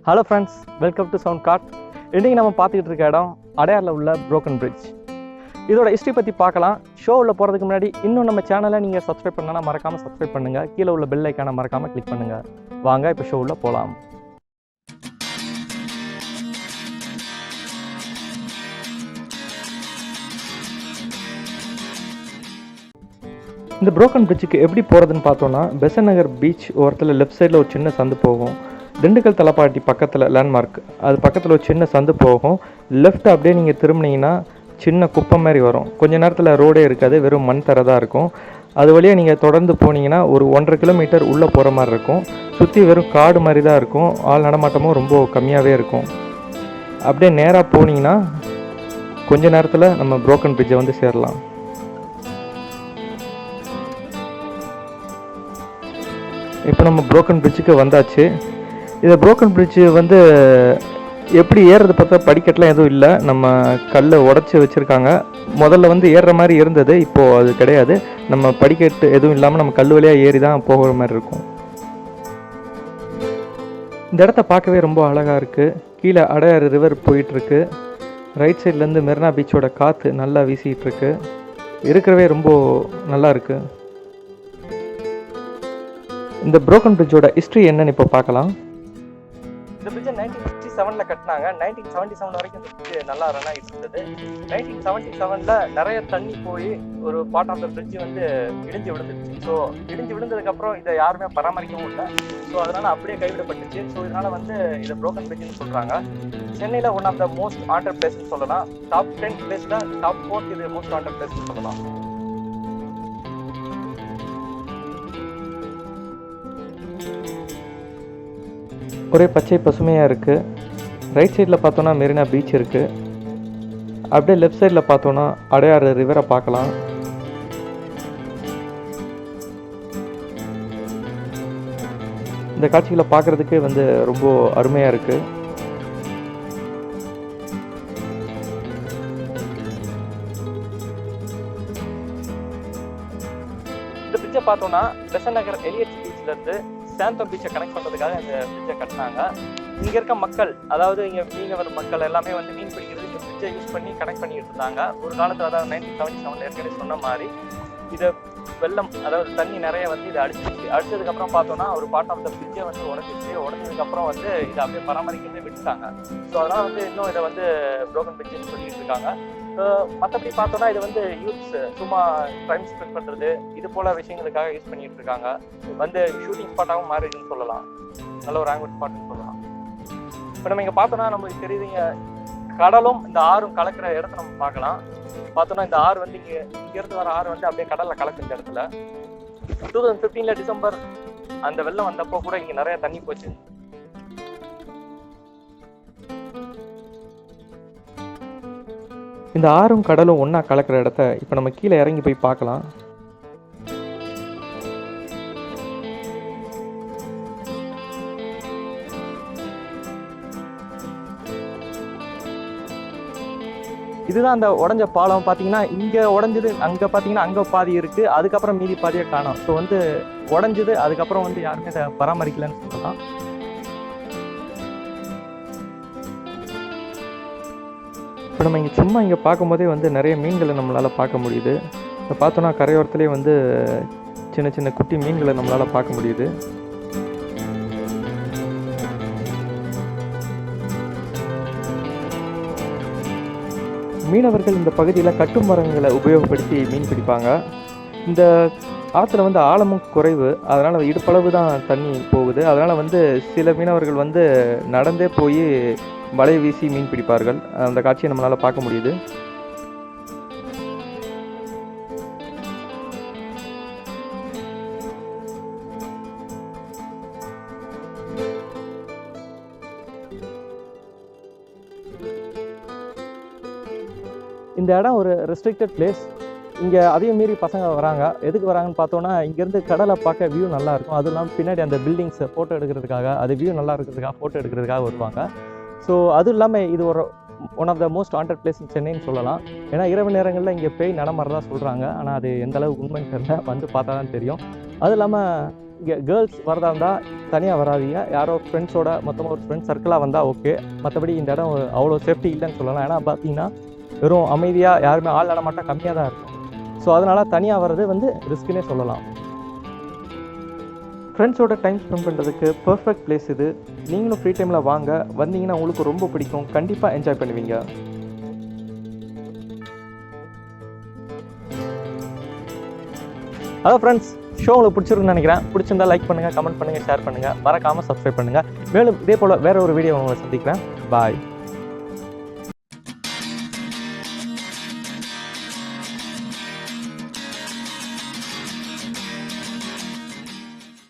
Hello friends, welcome to sound card. இன்றைக்கி நம்ம பார்த்துக்கிட்டு இருக்க இடம் அடையாரில் உள்ள புரோக்கன் பிரிட்ஜ். இதோட ஹிஸ்ட்ரி பற்றி பார்க்கலாம். ஷோவில் போகிறதுக்கு முன்னாடி இன்னும் நம்ம சேனலை நீங்கள் சப்ஸ்கிரைப் பண்ணனா மறக்காமல் சப்ஸ்கிரைப் பண்ணுங்கள். கீழே உள்ள பெல் ஐக்கானை மறக்காமல் கிளிக் பண்ணுங்கள். வாங்க இப்போ ஷோவில் போகலாம். இந்த புரோக்கன் பிரிட்ஜுக்கு எப்படி போகிறதுன்னு பார்த்தோன்னா, பெசன்ட் நகர் பீச் ஓரத்தில் லெஃப்ட் சைடில் ஒரு சின்ன சந்து போகும். திண்டுக்கல் தலப்பாட்டி பக்கத்தில் லேண்ட்மார்க், அது பக்கத்தில் ஒரு சின்ன சந்து போகும். லெஃப்ட் அப்படியே நீங்கள் திரும்பினீங்கன்னா சின்ன குப்பை மாதிரி வரும். கொஞ்ச நேரத்தில் ரோடே இருக்காது, வெறும் மண் தரை தான் இருக்கும். அது வழியாக நீங்கள் தொடர்ந்து போனீங்கன்னா ஒரு 1.5 கிலோமீட்டர் உள்ளே போகிற மாதிரி இருக்கும். சுற்றி வெறும் காடு மாதிரி தான் இருக்கும். ஆள் நடமாட்டமும் ரொம்ப கம்மியாகவே இருக்கும். அப்படியே நேராக போனீங்கன்னா கொஞ்ச நேரத்தில் நம்ம புரோக்கன் பிரிட்ஜை வந்து சேரலாம். இப்போ நம்ம புரோக்கன் பிரிட்ஜுக்கு வந்தாச்சு. இந்த புரோக்கன் பிரிட்ஜு வந்து எப்படி ஏறுறது பார்த்தா படிக்கட்டெலாம் எதுவும் இல்லை, நம்ம கல்லை உடச்சி வச்சுருக்காங்க. முதல்ல வந்து ஏறுற மாதிரி இருந்தது, இப்போது அது கிடையாது. நம்ம படிக்கட்டு எதுவும் இல்லாமல் நம்ம கல் வழியாக ஏறி தான் போகிற மாதிரி இருக்கும். இந்த இடத்த பார்க்கவே ரொம்ப அழகாக இருக்குது. கீழே அடையாறு ரிவர் போயிட்டுருக்கு. ரைட் சைட்லேருந்து மெரினா பீச்சோட காற்று நல்லா வீசிகிட்ருக்கு. இருக்கிறவே ரொம்ப நல்லா இருக்குது. இந்த புரோக்கன் பிரிட்ஜோட ஹிஸ்ட்ரி என்னன்னு இப்போ பார்க்கலாம். இந்த பிரிட்ஜை 1967 கட்டினாங்க. 1977 வரைக்கும் இந்த பிரிட்ஜ் நல்லா ரன் ஆகிட்டு இருந்தது. 1977 நிறைய தண்ணி போய் ஒரு பார்ட் ஆஃப் த பிரிட்ஜ் வந்து இடிஞ்சு விழுந்துச்சு. ஸோ இடிஞ்சு விழுந்ததுக்கப்புறம் இதை யாருமே பராமரிக்கவும் இல்லை. ஸோ அதனால் அப்படியே கைவிடப்பட்டுச்சு. ஸோ இதனால் வந்து இதை புரோக்கன் பிரிட்ஜ்னு சொல்கிறாங்க. சென்னையில் one of the most haunted பிளேஸ்ன்னு சொல்லலாம். டாப் 10 பிளேஸில் டாப் 4 இது மோஸ்ட் ஹாண்டட் பிளேஸ்ன்னு சொல்லலாம். ஒரே பச்சை பசுமையாக இருக்குது. ரைட் சைடில் பார்த்தோன்னா மெரினா பீச் இருக்குது. அப்படியே லெஃப்ட் சைடில் பார்த்தோன்னா அடையாறு ரிவரை பார்க்கலாம். இந்த காட்சிகளை பார்க்குறதுக்கு வந்து ரொம்ப அருமையாக இருக்குது. இந்த பிரிட்ஜை பார்த்தோன்னா பெசன்ட் நகர் எலியட் பீச்லேருந்து சாந்தோம் பீச்சை கனெக்ட் பண்ணுறதுக்காக இந்த பிரிட்ஜை கட்டினாங்க. இங்கே இருக்க மக்கள், அதாவது இங்கே மீனவர் மக்கள் எல்லாமே வந்து மீன் பிடிக்கிறது இந்த பிரிட்ஜை யூஸ் பண்ணி கனெக்ட் பண்ணிக்கிட்டு இருந்தாங்க. ஒரு காலத்தில், அதாவது 1977 ஏற்கனவே சொன்ன மாதிரி, இதை வெள்ளம், அதாவது தண்ணி நிறைய வந்து இதை அடிச்சதுக்கப்புறம் பார்த்தோன்னா ஒரு பார்ட் ஆஃப் த பிரிட்ஜை வந்து உடஞ்சதுக்கப்புறம் வந்து இதை அப்படியே பராமரிக்கிறதே விட்டுட்டாங்க. ஸோ அதனால் வந்து இன்னும் இதை வந்து புரோக்கன் பிரிட்ஜ்னு சொல்லிட்டு இருக்காங்க. மற்றபடி பார்த்தோன்னா இது வந்து யூத்ஸ் சும்மா டைம் ஸ்பெண்ட் பண்ணுறது, இது போல் விஷயங்களுக்காக யூஸ் பண்ணிகிட்டு இருக்காங்க. வந்து ஷூட்டிங் ஸ்பாட்டாகவும் மாறிடுன்னு சொல்லலாம். நல்ல ஒரு ஹேங்கவுட் ஸ்பாட்னு சொல்லலாம். இப்போ நம்ம இங்கே பார்த்தோன்னா நம்மளுக்கு தெரியுதுங்க, கடலும் இந்த ஆறும் கலக்கிற இடத்த நம்ம பார்க்கலாம். பார்த்தோன்னா இந்த ஆறு வந்து இங்கேருந்து வர ஆறு வந்து அப்படியே கடலில் கலக்கு. இந்த இடத்துல 2015 டிசம்பர் அந்த வெள்ளம் வந்தப்போ கூட இங்கே நிறைய தண்ணி போச்சு. இந்த ஆறும் கடலும் ஒன்றா கலக்கிற இடத்த இப்போ நம்ம கீழே இறங்கி போய் பார்க்கலாம். இதுதான் அந்த உடஞ்ச பாலம். பார்த்தீங்கன்னா இங்கே உடஞ்சது, அங்கே பார்த்தீங்கன்னா அங்கே பாதி இருக்குது, அதுக்கப்புறம் மீதி பாதியை காணோம். ஸோ வந்து உடஞ்சது, அதுக்கப்புறம் வந்து யாருமே அதை பராமரிக்கலன்னு சொல்லலாம். இப்போ நம்ம இங்கே சும்மா இங்கே பார்க்கும்போதே வந்து நிறைய மீன்களை நம்மளால் பார்க்க முடியுது. இப்போ பார்த்தோன்னா கரையோரத்துலேயே வந்து சின்ன சின்ன குட்டி மீன்களை நம்மளால் பார்க்க முடியுது. மீனவர்கள் இந்த பகுதியில் கட்டுமரங்களை உபயோகப்படுத்தி மீன் பிடிப்பாங்க. இந்த ஆற்றுல வந்து ஆழமும் குறைவு, அதனால் இடுப்பளவு தான் தண்ணி போகுது. அதனால் வந்து சில மீனவர்கள் வந்து நடந்தே போய் வலை வீசி மீன் பிடிப்பார்கள். அந்த காட்சியை நம்மளால் பார்க்க முடியுது. இந்த இடம் ஒரு ரெஸ்ட்ரிக்டட் பிளேஸ். இங்கே அதையும் மீறி பசங்க வராங்க. எதுக்கு வராங்கன்னு பார்த்தோன்னா, இங்கேருந்து கடலை பார்க்க வியூ நல்லாயிருக்கும். அதுவும் இல்லாமல் பின்னாடி அந்த பில்டிங்ஸை ஃபோட்டோ எடுக்கிறதுக்காக, அது வியூ நல்லா இருக்கிறதுக்காக ஃபோட்டோ எடுக்கிறதுக்காக வருவாங்க. ஸோ அதுவும் இல்லாமல் இது ஒரு one of the most haunted place in சென்னைன்னு சொல்லலாம். ஏன்னா இரவு நேரங்களில் இங்கே பேய் நடமாறதா சொல்கிறாங்க. ஆனால் அது எந்த அளவுக்கு உண்மைன்னு தெரியல, வந்து பார்த்தா தான் தெரியும். அதுவும் இல்லாமல் இங்கே கேர்ள்ஸ் வரதா இருந்தால் தனியாக வராதீங்க, யாரோ ஃப்ரெண்ட்ஸோட மொத்தமாக ஒரு ஃப்ரெண்ட்ஸ் சர்க்கிளாக வந்தால் ஓகே. மற்றபடி இந்த இடம் அவ்வளோ சேஃப்டி இல்லைன்னு சொல்லலாம். ஏன்னா பார்த்தீங்கன்னா வெறும் அமைதியாக யாருமே ஆள் நடமாட்டம் கம்மியாக தான் இருக்கும். ஸோ அதனால் தனியாக வர்றது வந்து ரிஸ்க்குன்னே சொல்லலாம். ஃப்ரெண்ட்ஸோட டைம் ஸ்பெண்ட் பண்ணுறதுக்கு பர்ஃபெக்ட் பிளேஸ் இது. நீங்களும் ஃப்ரீ டைமில் வாங்க, வந்தீங்கன்னா உங்களுக்கு ரொம்ப பிடிக்கும், கண்டிப்பாக என்ஜாய் பண்ணுவீங்க. ஹலோ ஃப்ரெண்ட்ஸ், ஷோ உங்களுக்கு பிடிச்சிருக்குன்னு நினைக்கிறேன். பிடிச்சிருந்தா லைக் பண்ணுங்கள், கமெண்ட் பண்ணுங்கள், ஷேர் பண்ணுங்கள், மறக்காமல் சப்ஸ்கிரைப் பண்ணுங்கள். மேலும் இதே போல் வேறு ஒரு வீடியோ உங்களை சந்திக்கிறேன். பாய்.